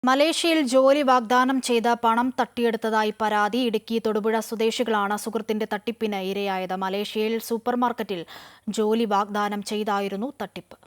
മലേഷ്യയിൽ ജോലി വാഗ്ദാനം ചെയ്ത പണം തട്ടിയെടുത്തതായി പരാതി. ഇടുക്കി തൊടുപുഴ സ്വദേശികളാണ് സുഹൃത്തിന്റെ തട്ടിപ്പിന് ഇരയായത്. മലേഷ്യയിൽ സൂപ്പർമാർക്കറ്റിൽ ജോലി വാഗ്ദാനം ചെയ്തായിരുന്നു തട്ടിപ്പ്.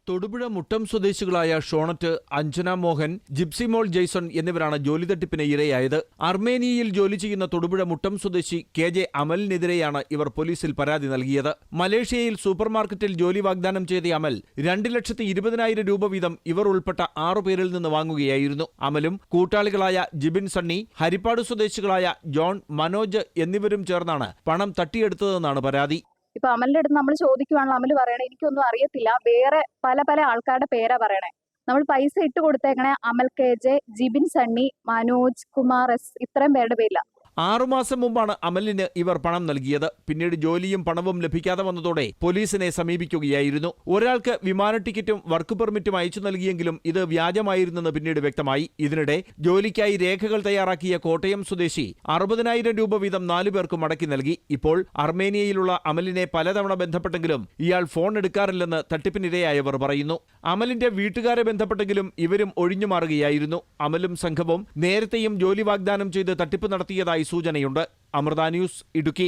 തൊടുപുഴ മുട്ടം സ്വദേശികളായ ഷോണറ്റ്, അഞ്ജന മോഹൻ, ജിപ്സിമോൾ ജെയ്സൺ എന്നിവരാണ് ജോലി തട്ടിപ്പിന് ഇരയായത്. അർമേനിയയിൽ ജോലി ചെയ്യുന്ന തൊടുപുഴ മുട്ടം സ്വദേശി KJ അമലിനെതിരെയാണ് ഇവർ പോലീസിൽ പരാതി നൽകിയത്. മലേഷ്യയിൽ സൂപ്പർമാർക്കറ്റിൽ ജോലി വാഗ്ദാനം ചെയ്ത അമൽ 2,20,000 രൂപ വീതം ഇവർ ഉൾപ്പെട്ട 6 പേരിൽ നിന്ന് വാങ്ങുകയായിരുന്നു. അമലും കൂട്ടാളികളായ ജിബിൻ സണ്ണി, ഹരിപ്പാട് സ്വദേശികളായ ജോൺ, മനോജ് എന്നിവരും ചേർന്നാണ് പണം തട്ടിയെടുത്തതെന്നാണ് പരാതി. ഇപ്പൊ അമലിന്റെ അടുത്ത് നമ്മൾ ചോദിക്കുവാണല്ലോ, അമല് പറയണേ എനിക്കൊന്നും അറിയത്തില്ല, വേറെ പല ആൾക്കാരുടെ പേരാ പറയണേ. നമ്മൾ പൈസ ഇട്ട് കൊടുത്തേക്കണേ അമൽ KJ, ജിബിൻ സണ്ണി, മനോജ് കുമാർ S ഇത്രയും പേരുടെ പേരില്ല. 6 മാസം മുമ്പാണ് അമലിന് ഇവർ പണം നൽകിയത്. പിന്നീട് ജോലിയും പണവും ലഭിക്കാതെ വന്നതോടെ പോലീസിനെ സമീപിക്കുകയായിരുന്നു. ഒരാൾക്ക് വിമാന ടിക്കറ്റും വർക്ക് പെർമിറ്റും അയച്ചു നൽകിയെങ്കിലും ഇത് വ്യാജമായിരുന്നെന്ന് പിന്നീട് വ്യക്തമായി. ഇതിനിടെ ജോലിക്കായി രേഖകൾ തയ്യാറാക്കിയ കോട്ടയം സ്വദേശി 60,000 രൂപ വീതം 4 പേർക്ക് മടക്കി നൽകി. ഇപ്പോൾ അർമേനിയയിലുള്ള അമലിനെ പലതവണ ബന്ധപ്പെട്ടെങ്കിലും ഇയാൾ ഫോൺ എടുക്കാറില്ലെന്ന് തട്ടിപ്പിനിരയായവർ പറയുന്നു. അമലിന്റെ വീട്ടുകാരെ ബന്ധപ്പെട്ടെങ്കിലും ഇവരും ഒഴിഞ്ഞുമാറുകയായിരുന്നു. അമലും സംഘവും നേരത്തെയും ജോലി വാഗ്ദാനം ചെയ്ത് തട്ടിപ്പ് നടത്തിയതായി സൂചനയുണ്ട്. അമൃത ന്യൂസ്, ഇടുക്കി.